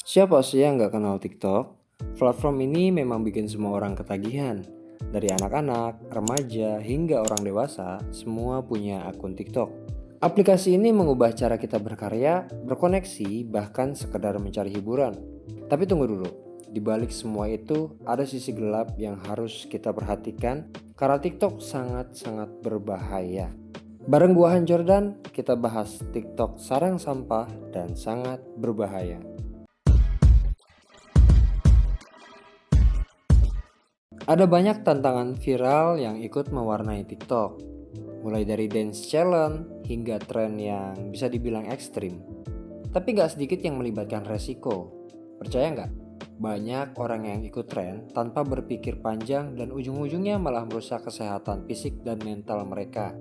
Siapa sih yang nggak kenal TikTok? Platform ini memang bikin semua orang ketagihan. Dari anak-anak, remaja, hingga orang dewasa, semua punya akun TikTok. Aplikasi ini mengubah cara kita berkarya, berkoneksi, bahkan sekedar mencari hiburan. Tapi tunggu dulu, di balik semua itu ada sisi gelap yang harus kita perhatikan karena TikTok sangat-sangat berbahaya. Bareng gua Han Jordan, kita bahas TikTok sarang sampah dan sangat berbahaya. Ada banyak tantangan viral yang ikut mewarnai TikTok, mulai dari dance challenge hingga tren yang bisa dibilang ekstrim. Tapi gak sedikit yang melibatkan resiko. Percaya nggak? Banyak orang yang ikut tren tanpa berpikir panjang dan ujung-ujungnya malah merusak kesehatan fisik dan mental mereka.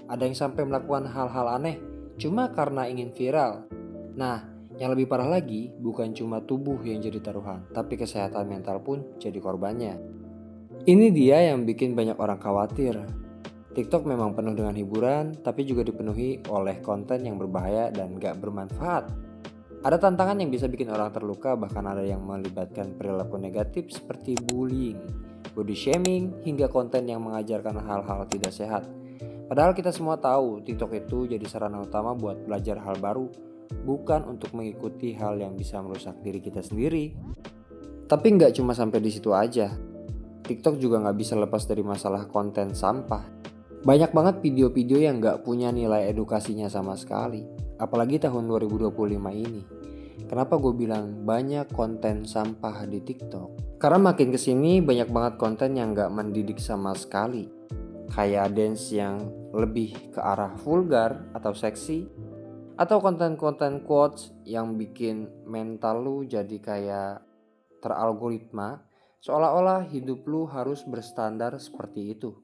Ada yang sampai melakukan hal-hal aneh cuma karena ingin viral. Nah, yang lebih parah lagi bukan cuma tubuh yang jadi taruhan, tapi kesehatan mental pun jadi korbannya. Ini dia yang bikin banyak orang khawatir. TikTok memang penuh dengan hiburan, tapi juga dipenuhi oleh konten yang berbahaya dan gak bermanfaat. Ada tantangan yang bisa bikin orang terluka, bahkan ada yang melibatkan perilaku negatif seperti bullying, body shaming, hingga konten yang mengajarkan hal-hal tidak sehat. Padahal kita semua tahu TikTok itu jadi sarana utama buat belajar hal baru, bukan untuk mengikuti hal yang bisa merusak diri kita sendiri. Tapi nggak cuma sampai di situ aja. TikTok juga nggak bisa lepas dari masalah konten sampah. Banyak banget video-video yang nggak punya nilai edukasinya sama sekali. Apalagi tahun 2025 ini. Kenapa gue bilang banyak konten sampah di TikTok? Karena makin kesini banyak banget konten yang nggak mendidik sama sekali. Kayak dance yang lebih ke arah vulgar atau seksi. Atau konten-konten quotes yang bikin mental lu jadi kayak teralgoritma. Seolah-olah hidup lu harus berstandar seperti itu.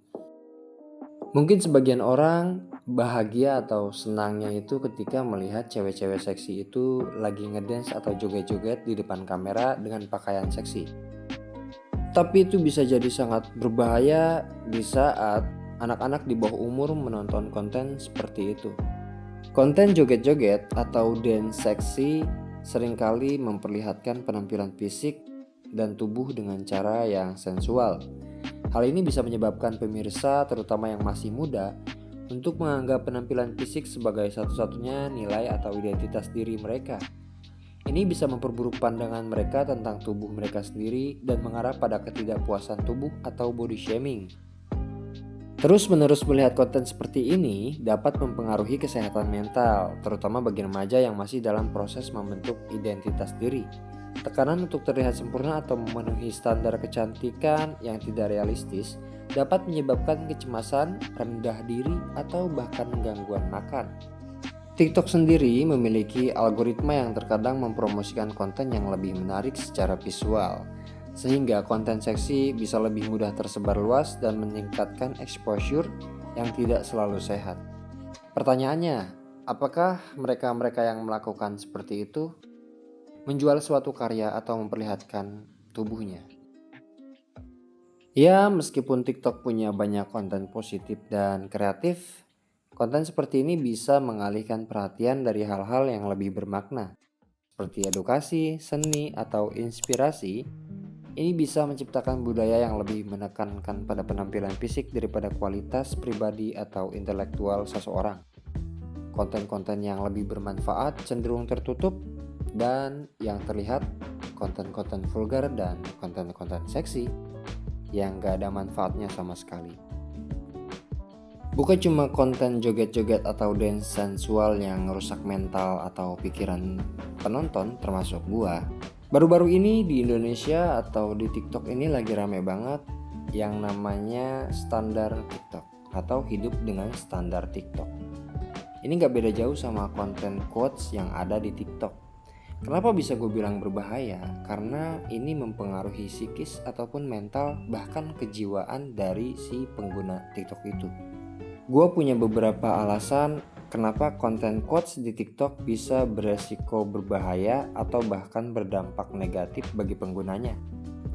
Mungkin sebagian orang bahagia atau senangnya itu ketika melihat cewek-cewek seksi itu lagi ngedance atau joget-joget di depan kamera dengan pakaian seksi. Tapi itu bisa jadi sangat berbahaya di saat anak-anak di bawah umur menonton konten seperti itu. Konten joget-joget atau dance seksi seringkali memperlihatkan penampilan fisik dan tubuh dengan cara yang sensual. Hal ini bisa menyebabkan pemirsa, terutama yang masih muda, untuk menganggap penampilan fisik sebagai satu-satunya nilai atau identitas diri mereka. Ini bisa memperburuk pandangan mereka tentang tubuh mereka sendiri dan mengarah pada ketidakpuasan tubuh atau body shaming. Terus-menerus melihat konten seperti ini dapat mempengaruhi kesehatan mental, terutama bagi remaja yang masih dalam proses membentuk identitas diri. Tekanan untuk terlihat sempurna atau memenuhi standar kecantikan yang tidak realistis dapat menyebabkan kecemasan, rendah diri, atau bahkan gangguan makan. TikTok sendiri memiliki algoritma yang terkadang mempromosikan konten yang lebih menarik secara visual, sehingga konten seksi bisa lebih mudah tersebar luas dan meningkatkan exposure yang tidak selalu sehat. Pertanyaannya, apakah mereka-mereka yang melakukan seperti itu menjual suatu karya atau memperlihatkan tubuhnya? Ya, meskipun TikTok punya banyak konten positif dan kreatif, konten seperti ini bisa mengalihkan perhatian dari hal-hal yang lebih bermakna, seperti edukasi, seni, atau inspirasi. Ini bisa menciptakan budaya yang lebih menekankan pada penampilan fisik daripada kualitas pribadi atau intelektual seseorang. Konten-konten yang lebih bermanfaat cenderung tertutup dan yang terlihat konten-konten vulgar dan konten-konten seksi yang gak ada manfaatnya sama sekali. Bukan cuma konten joget-joget atau dance sensual yang merusak mental atau pikiran penonton termasuk gua. Baru-baru ini di Indonesia atau di TikTok ini lagi rame banget yang namanya standar TikTok atau hidup dengan standar TikTok. Ini gak beda jauh sama konten quotes yang ada di TikTok. Kenapa bisa gue bilang berbahaya? Karena ini mempengaruhi psikis ataupun mental bahkan kejiwaan dari si pengguna TikTok itu. Gue punya beberapa alasan kenapa konten quotes di TikTok bisa beresiko berbahaya atau bahkan berdampak negatif bagi penggunanya.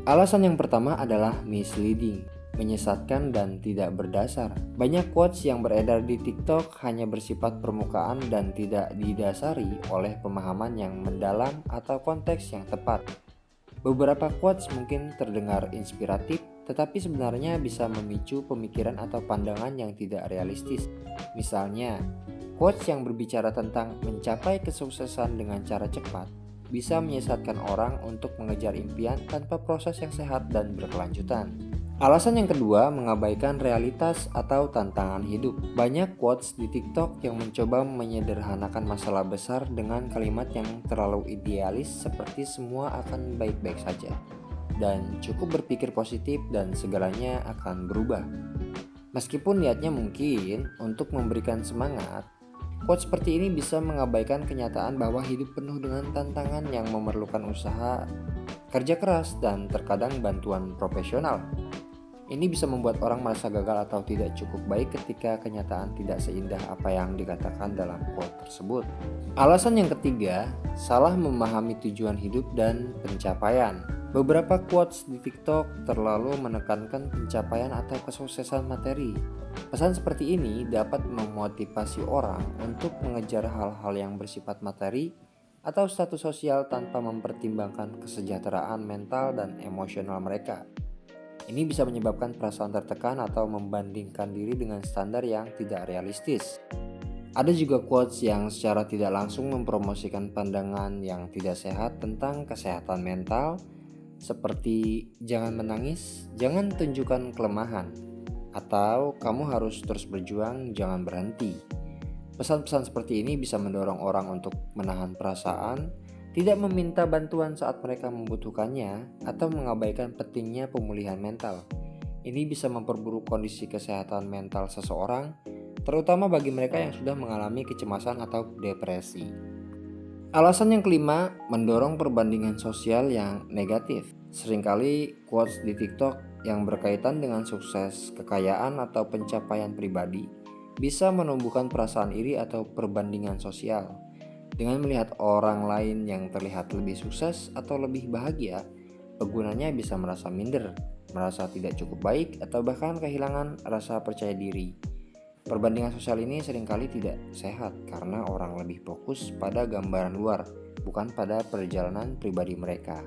Alasan yang pertama adalah misleading. menyesatkan dan tidak berdasar. Banyak quotes yang beredar di TikTok hanya bersifat permukaan dan tidak didasari oleh pemahaman yang mendalam atau konteks yang tepat. Beberapa quotes mungkin terdengar inspiratif, tetapi sebenarnya bisa memicu pemikiran atau pandangan yang tidak realistis. Misalnya, quotes yang berbicara tentang mencapai kesuksesan dengan cara cepat bisa menyesatkan orang untuk mengejar impian tanpa proses yang sehat dan berkelanjutan. Alasan yang kedua, mengabaikan realitas atau tantangan hidup. Banyak quotes di TikTok yang mencoba menyederhanakan masalah besar dengan kalimat yang terlalu idealis seperti semua akan baik-baik saja dan cukup berpikir positif dan segalanya akan berubah. Meskipun niatnya mungkin untuk memberikan semangat, quotes seperti ini bisa mengabaikan kenyataan bahwa hidup penuh dengan tantangan yang memerlukan usaha, kerja keras, dan terkadang bantuan profesional. Ini bisa membuat orang merasa gagal atau tidak cukup baik ketika kenyataan tidak seindah apa yang dikatakan dalam quote tersebut. Alasan yang ketiga, salah memahami tujuan hidup dan pencapaian. Beberapa quotes di TikTok terlalu menekankan pencapaian atau kesuksesan materi. Pesan seperti ini dapat memotivasi orang untuk mengejar hal-hal yang bersifat materi atau status sosial tanpa mempertimbangkan kesejahteraan mental dan emosional mereka. Ini bisa menyebabkan perasaan tertekan atau membandingkan diri dengan standar yang tidak realistis. Ada juga quotes yang secara tidak langsung mempromosikan pandangan yang tidak sehat tentang kesehatan mental, seperti jangan menangis, jangan tunjukkan kelemahan, atau kamu harus terus berjuang, jangan berhenti. Pesan-pesan seperti ini bisa mendorong orang untuk menahan perasaan, tidak meminta bantuan saat mereka membutuhkannya, atau mengabaikan pentingnya pemulihan mental. Ini bisa memperburuk kondisi kesehatan mental seseorang, terutama bagi mereka yang sudah mengalami kecemasan atau depresi. Alasan yang kelima, mendorong perbandingan sosial yang negatif. Seringkali quotes di TikTok yang berkaitan dengan sukses, kekayaan, atau pencapaian pribadi bisa menumbuhkan perasaan iri atau perbandingan sosial. Dengan melihat orang lain yang terlihat lebih sukses atau lebih bahagia, penggunanya bisa merasa minder, merasa tidak cukup baik, atau bahkan kehilangan rasa percaya diri. Perbandingan sosial ini seringkali tidak sehat karena orang lebih fokus pada gambaran luar, bukan pada perjalanan pribadi mereka.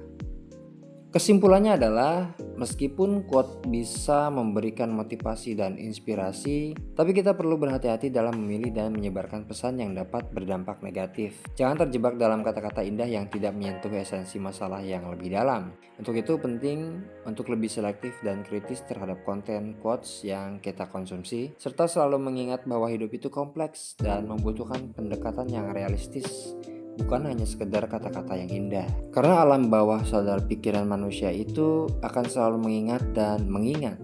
Kesimpulannya adalah, meskipun quote bisa memberikan motivasi dan inspirasi, tapi kita perlu berhati-hati dalam memilih dan menyebarkan pesan yang dapat berdampak negatif. Jangan terjebak dalam kata-kata indah yang tidak menyentuh esensi masalah yang lebih dalam. Untuk itu penting untuk lebih selektif dan kritis terhadap konten quotes yang kita konsumsi, serta selalu mengingat bahwa hidup itu kompleks dan membutuhkan pendekatan yang realistis, bukan hanya sekedar kata-kata yang indah. Karena alam bawah sadar pikiran manusia itu akan selalu mengingat dan mengingat.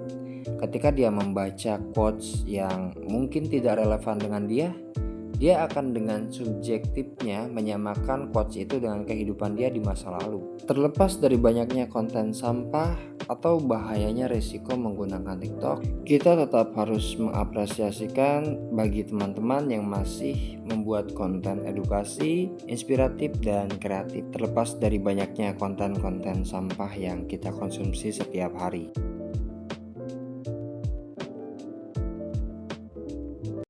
Ketika dia membaca quotes yang mungkin tidak relevan dengan dia akan dengan subjektifnya menyamakan quotes itu dengan kehidupan dia di masa lalu. Terlepas dari banyaknya konten sampah atau bahayanya resiko menggunakan TikTok, kita tetap harus mengapresiasikan bagi teman-teman yang masih membuat konten edukasi, inspiratif, dan kreatif. Terlepas dari banyaknya konten-konten sampah yang kita konsumsi setiap hari.